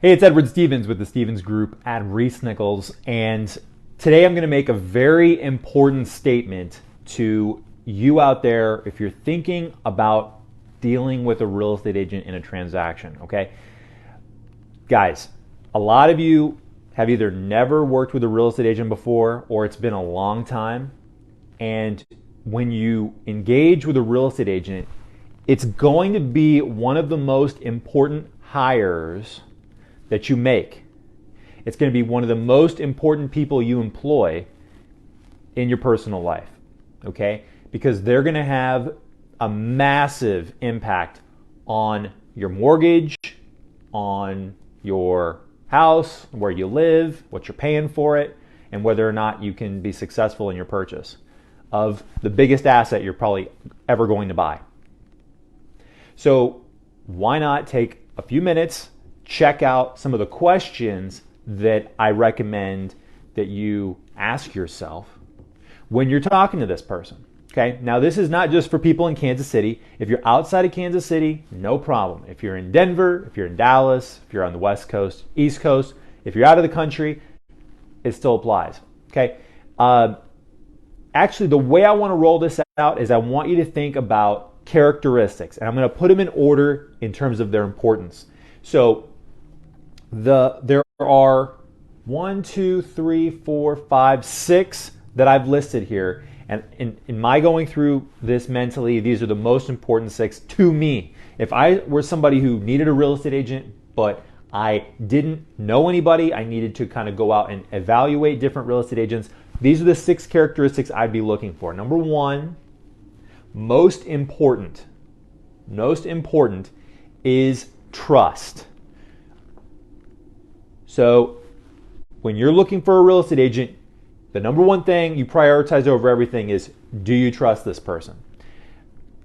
Hey, it's Edward Stevens with the Stevens Group at Reese Nichols, and today I'm going to make a very important statement to you out there if you're thinking about dealing with a real estate agent in a transaction, okay? Guys, a lot of you have either never worked with a real estate agent before or it's been a long time, and when you engage with a real estate agent, it's going to be one of the most important hires that you make. It's going to be one of the most important people you employ in your personal life, okay? Because they're going to have a massive impact on your mortgage, on your house, where you live, what you're paying for it, and whether or not you can be successful in your purchase of the biggest asset you're probably ever going to buy. So why not take a few minutes, check out some of the questions that I recommend that you ask yourself when you're talking to this person. Okay, now this is not just for people in Kansas City. If you're outside of Kansas City, no problem. If you're in Denver, if you're in Dallas, if you're on the West Coast, East Coast, if you're out of the country, it still applies. Okay, actually the way I want to roll this out is I want you to think about characteristics, and I'm going to put them in order in terms of their importance. So there are 1, 2, 3, 4, 5, 6 that I've listed here. And in my going through this mentally, these are the most important 6 to me. If I were somebody who needed a real estate agent, but I didn't know anybody, I needed to kind of go out and evaluate different real estate agents, these are the 6 characteristics I'd be looking for. Number 1, most important is trust. So when you're looking for a real estate agent, the number 1 thing you prioritize over everything is, do you trust this person?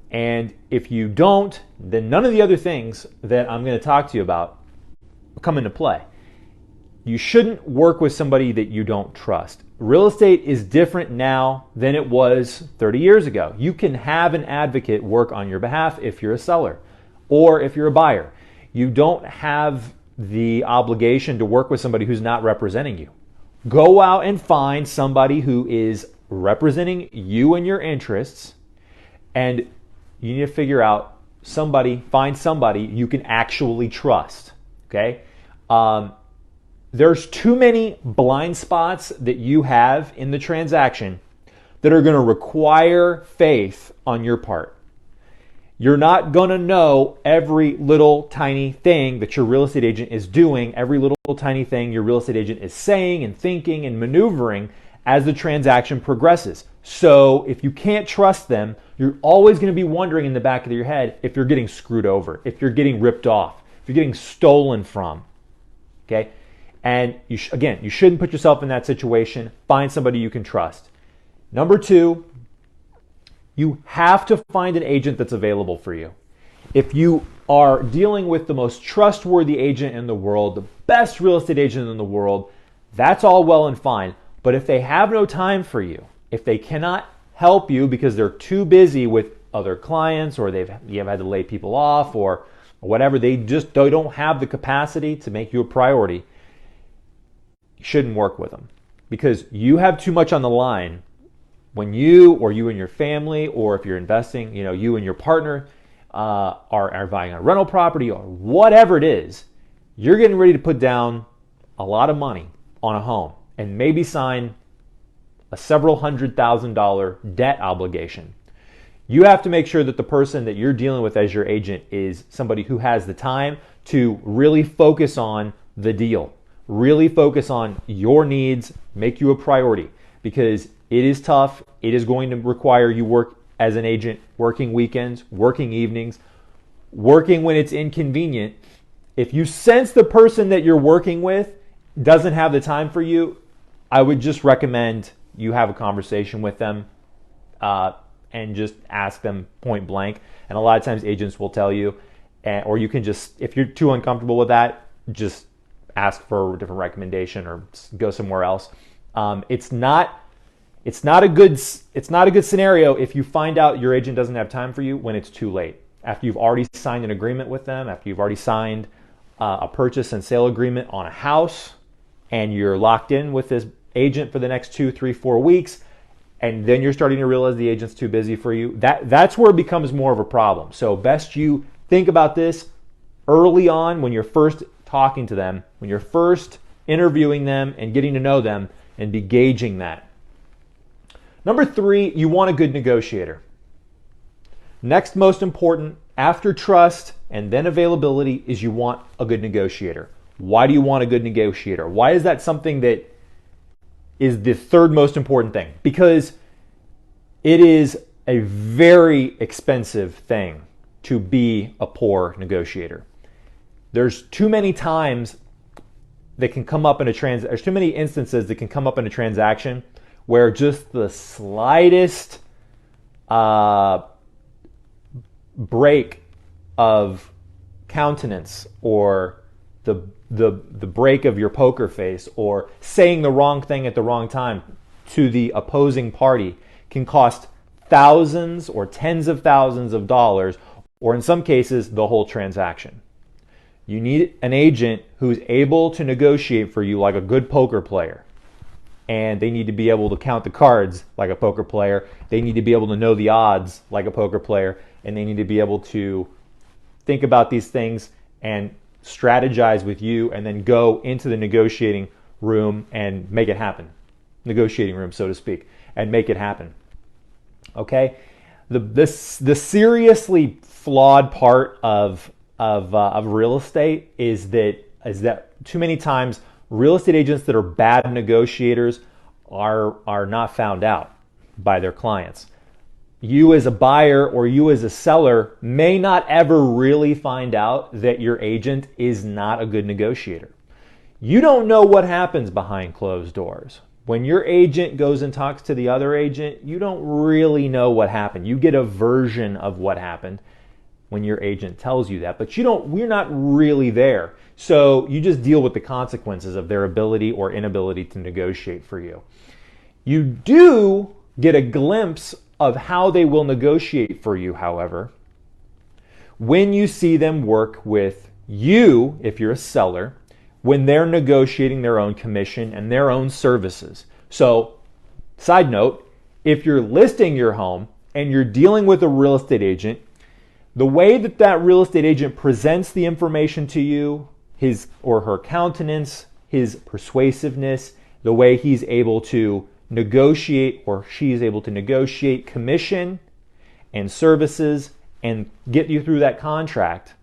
And if you don't, then none of the other things that I'm going to talk to you about come into play. You shouldn't work with somebody that you don't trust. Real estate is different now than it was 30 years ago. You can have an advocate work on your behalf if you're a seller or if you're a buyer. You don't have the obligation to work with somebody who's not representing you. Go out and find somebody who is representing you and your interests, and you need to figure out find somebody you can actually trust, okay? There's too many blind spots that you have in the transaction that are going to require faith on your part. You're not going to know every little tiny thing that your real estate agent is doing, every little tiny thing your real estate agent is saying and thinking and maneuvering as the transaction progresses. So if you can't trust them, you're always going to be wondering in the back of your head if you're getting screwed over, if you're getting ripped off, if you're getting stolen from. Okay? And you shouldn't put yourself in that situation. Find somebody you can trust. Number 2, you have to find an agent that's available for you. If you are dealing with the most trustworthy agent in the world, the best real estate agent in the world, that's all well and fine. But if they have no time for you, if they cannot help you because they're too busy with other clients, or you have had to lay people off, or whatever, they don't have the capacity to make you a priority, you shouldn't work with them, because you have too much on the line. When you and your family, or if you're investing, you and your partner are buying a rental property or whatever it is, you're getting ready to put down a lot of money on a home and maybe sign a several $100,000 debt obligation. You have to make sure that the person that you're dealing with as your agent is somebody who has the time to really focus on the deal, really focus on your needs, make you a priority, because it is tough. It is going to require you work as an agent, working weekends, working evenings, working when it's inconvenient. If you sense the person that you're working with doesn't have the time for you, I would just recommend you have a conversation with them and just ask them point blank. And a lot of times agents will tell you, or you can just, if you're too uncomfortable with that, just ask for a different recommendation or go somewhere else. It's not a good scenario if you find out your agent doesn't have time for you when it's too late. After you've already signed an agreement with them, after you've already signed a purchase and sale agreement on a house, and you're locked in with this agent for the next 2, 3, 4 weeks, and then you're starting to realize the agent's too busy for you, that's where it becomes more of a problem. So best you think about this early on when you're first talking to them, when you're first interviewing them and getting to know them, and be gauging that. Number 3, you want a good negotiator. Next most important, after trust and then availability, is you want a good negotiator. Why do you want a good negotiator? Why is that something that is the third most important thing? Because it is a very expensive thing to be a poor negotiator. There's too many times that can come up in there's too many instances that can come up in a transaction where just the slightest break of countenance, or the break of your poker face, or saying the wrong thing at the wrong time to the opposing party can cost thousands or tens of thousands of dollars, or in some cases, the whole transaction. You need an agent who's able to negotiate for you like a good poker player. And they need to be able to count the cards like a poker player. They need to be able to know the odds like a poker player. And they need to be able to think about these things and strategize with you, and then go into the negotiating room and make it happen. Negotiating room, so to speak, and make it happen. Okay? The seriously flawed part of real estate is that too many times real estate agents that are bad negotiators are not found out by their clients. You as a buyer or you as a seller may not ever really find out that your agent is not a good negotiator. You don't know what happens behind closed doors. When your agent goes and talks to the other agent, you don't really know what happened. You get a version of what happened when your agent tells you that, but we're not really there. So you just deal with the consequences of their ability or inability to negotiate for you. You do get a glimpse of how they will negotiate for you, however, when you see them work with you, if you're a seller, when they're negotiating their own commission and their own services. So, side note, if you're listing your home and you're dealing with a real estate agent, the way that real estate agent presents the information to you, his or her countenance, his persuasiveness, the way he's able to negotiate or she is able to negotiate commission and services and get you through that contract,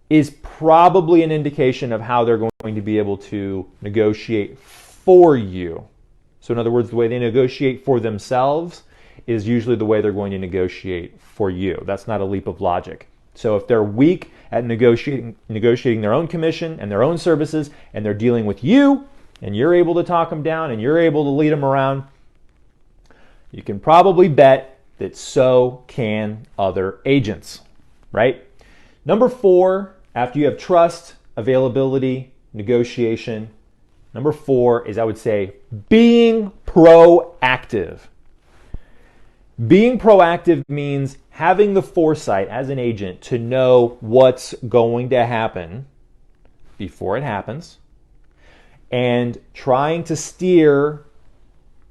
is probably an indication of how they're going to be able to negotiate for you. So in other words, the way they negotiate for themselves is usually the way they're going to negotiate for you. That's not a leap of logic. So if they're weak at negotiating their own commission and their own services, and they're dealing with you, and you're able to talk them down and you're able to lead them around, you can probably bet that so can other agents, right? Number 4, after you have trust, availability, negotiation, number 4 is, I would say, being proactive. Being proactive means having the foresight as an agent to know what's going to happen before it happens, and trying to steer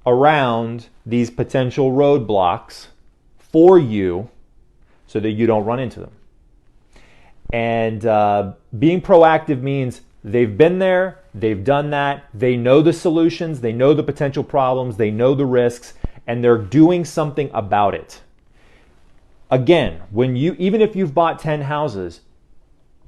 around these potential roadblocks for you so that you don't run into them. And being proactive means they've been there, they've done that, they know the solutions, they know the potential problems, they know the risks, and they're doing something about it. Again, even if you've bought 10 houses,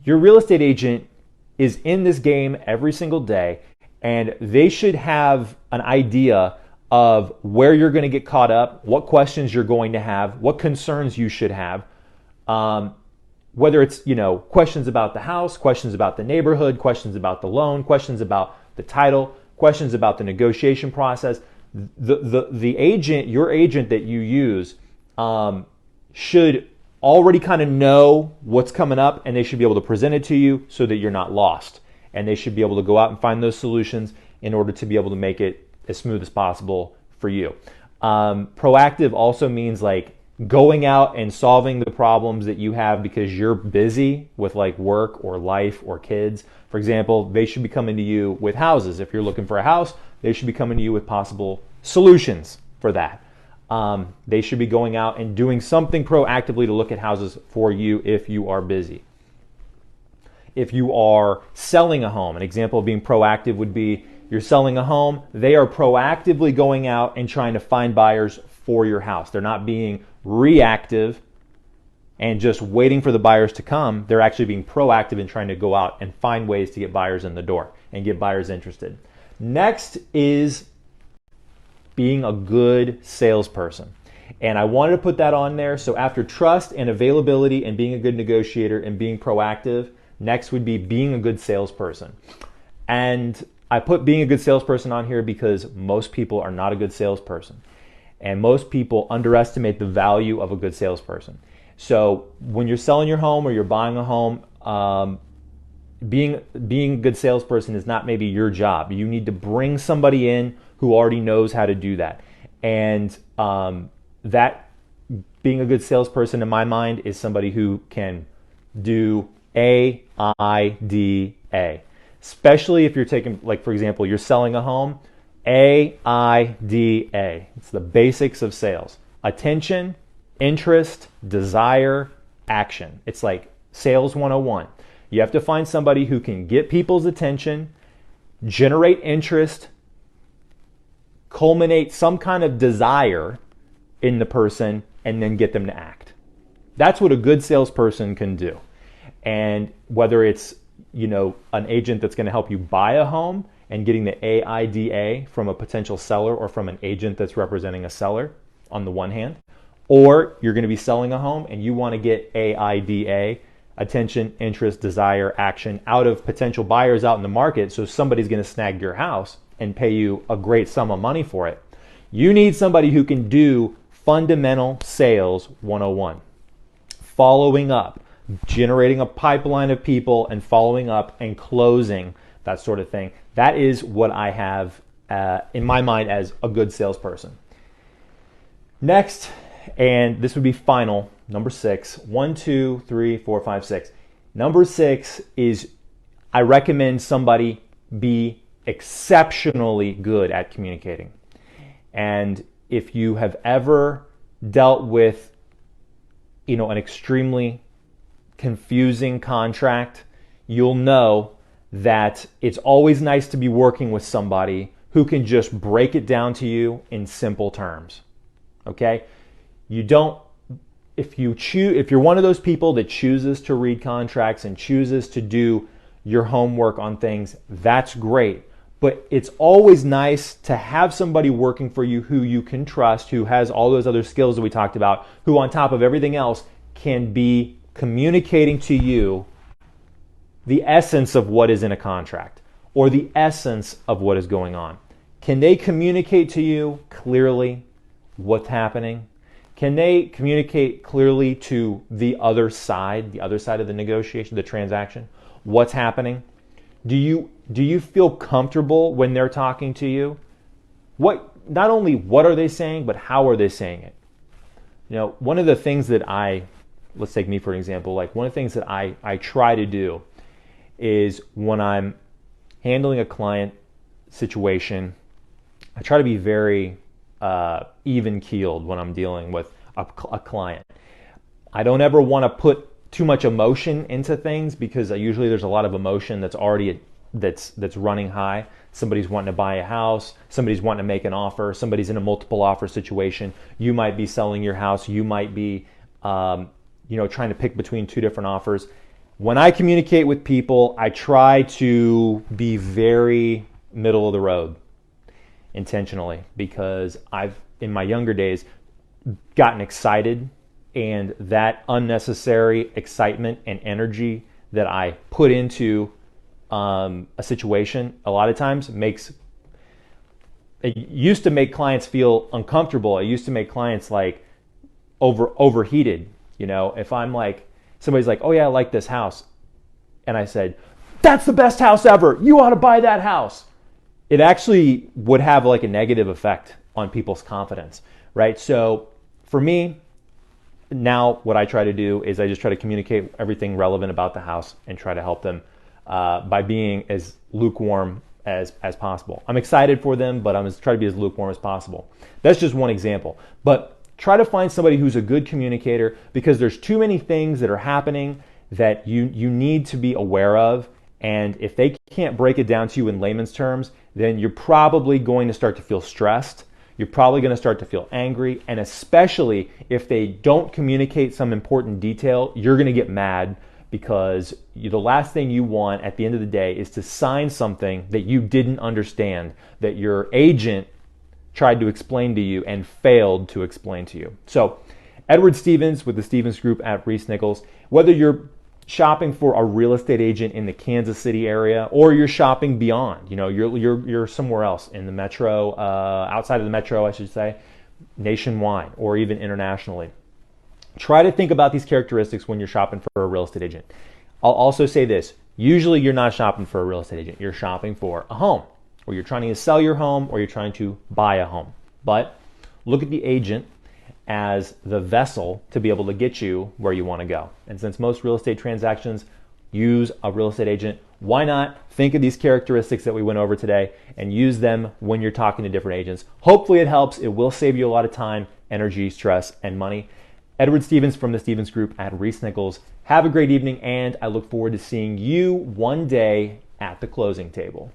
your real estate agent is in this game every single day, and they should have an idea of where you're going to get caught up, what questions you're going to have, what concerns you should have, whether it's questions about the house, questions about the neighborhood, questions about the loan, questions about the title, questions about the negotiation process. The agent, your agent that you use, should already kind of know what's coming up, and they should be able to present it to you so that you're not lost. And they should be able to go out and find those solutions in order to be able to make it as smooth as possible for you. Proactive also means like going out and solving the problems that you have because you're busy with like work or life or kids. For example, they should be coming to you with houses. If you're looking for a house, they should be coming to you with possible solutions for that. They should be going out and doing something proactively to look at houses for you if you are busy. If you are selling a home, an example of being proactive would be you're selling a home, they are proactively going out and trying to find buyers for your house. They're not being reactive and just waiting for the buyers to come. They're actually being proactive in trying to go out and find ways to get buyers in the door and get buyers interested. Next is being a good salesperson. And I wanted to put that on there. So after trust and availability and being a good negotiator and being proactive, next would be being a good salesperson. And I put being a good salesperson on here because most people are not a good salesperson. And most people underestimate the value of a good salesperson. So when you're selling your home or you're buying a home, being a good salesperson is not maybe your job. You need to bring somebody in who already knows how to do that. And that being a good salesperson in my mind is somebody who can do AIDA. Especially if you're taking, like for example, you're selling a home, AIDA. It's the basics of sales. Attention, interest, desire, action. It's like sales 101. You have to find somebody who can get people's attention, generate interest, culminate some kind of desire in the person, and then get them to act. That's what a good salesperson can do. And whether it's, an agent that's going to help you buy a home and getting the AIDA from a potential seller or from an agent that's representing a seller on the one hand, or you're going to be selling a home and you want to get AIDA, attention, interest, desire, action, out of potential buyers out in the market, so somebody's going to snag your house and pay you a great sum of money for it. You need somebody who can do fundamental sales 101. Following up, generating a pipeline of people and following up and closing, that sort of thing. That is what I have in my mind as a good salesperson. Next, and this would be final, number 6. 1, 2, 3, 4, 5, 6. Number 6 is I recommend somebody be exceptionally good at communicating. And if you have ever dealt with, an extremely confusing contract, you'll know that it's always nice to be working with somebody who can just break it down to you in simple terms. Okay? If you're one of those people that chooses to read contracts and chooses to do your homework on things, that's great. But it's always nice to have somebody working for you who you can trust, who has all those other skills that we talked about, who on top of everything else can be communicating to you the essence of what is in a contract or the essence of what is going on. Can they communicate to you clearly what's happening? Can they communicate clearly to the other side of the negotiation, the transaction, what's happening? Do you feel comfortable when they're talking to you? Not only what are they saying, but how are they saying it? One of the things that let's take me for an example, like one of the things that I try to do is when I'm handling a client situation, I try to be very even-keeled when I'm dealing with a client. I don't ever want to put too much emotion into things because usually there's a lot of emotion that's already that's running high. Somebody's wanting to buy a house, somebody's wanting to make an offer, somebody's in a multiple offer situation. You might be selling your house, you might be trying to pick between two different offers. When I communicate with people, I try to be very middle of the road intentionally because I've, in my younger days, gotten excited, and that unnecessary excitement and energy that I put into a situation a lot of times it used to make clients feel uncomfortable. It used to make clients like overheated. If I'm like, somebody's like, oh yeah, I like this house. And I said, that's the best house ever. You ought to buy that house. It actually would have like a negative effect on people's confidence, right? So for me, now what I try to do is I just try to communicate everything relevant about the house and try to help them by being as lukewarm as possible. I'm excited for them, but I'm going to try to be as lukewarm as possible. That's just one example. But try to find somebody who's a good communicator, because there's too many things that are happening that you need to be aware of. And if they can't break it down to you in layman's terms, then you're probably going to start to feel stressed. You're probably going to start to feel angry. And especially if they don't communicate some important detail, you're going to get mad, because the last thing you want at the end of the day is to sign something that you didn't understand, that your agent tried to explain to you and failed to explain to you. So, Edward Stevens with the Stevens Group at Reese Nichols. Whether you're shopping for a real estate agent in the Kansas City area, or you're shopping beyond, you're somewhere else in the metro, outside of the metro, I should say, nationwide or even internationally. Try to think about these characteristics when you're shopping for a real estate agent. I'll also say this: usually you're not shopping for a real estate agent. You're shopping for a home, or you're trying to sell your home, or you're trying to buy a home. But look at the agent as the vessel to be able to get you where you want to go. And since most real estate transactions use a real estate agent, why not think of these characteristics that we went over today and use them when you're talking to different agents? Hopefully it helps. It will save you a lot of time, energy, stress, and money. Edward Stevens from the Stevens Group at Reese Nichols. Have a great evening, and I look forward to seeing you one day at the closing table.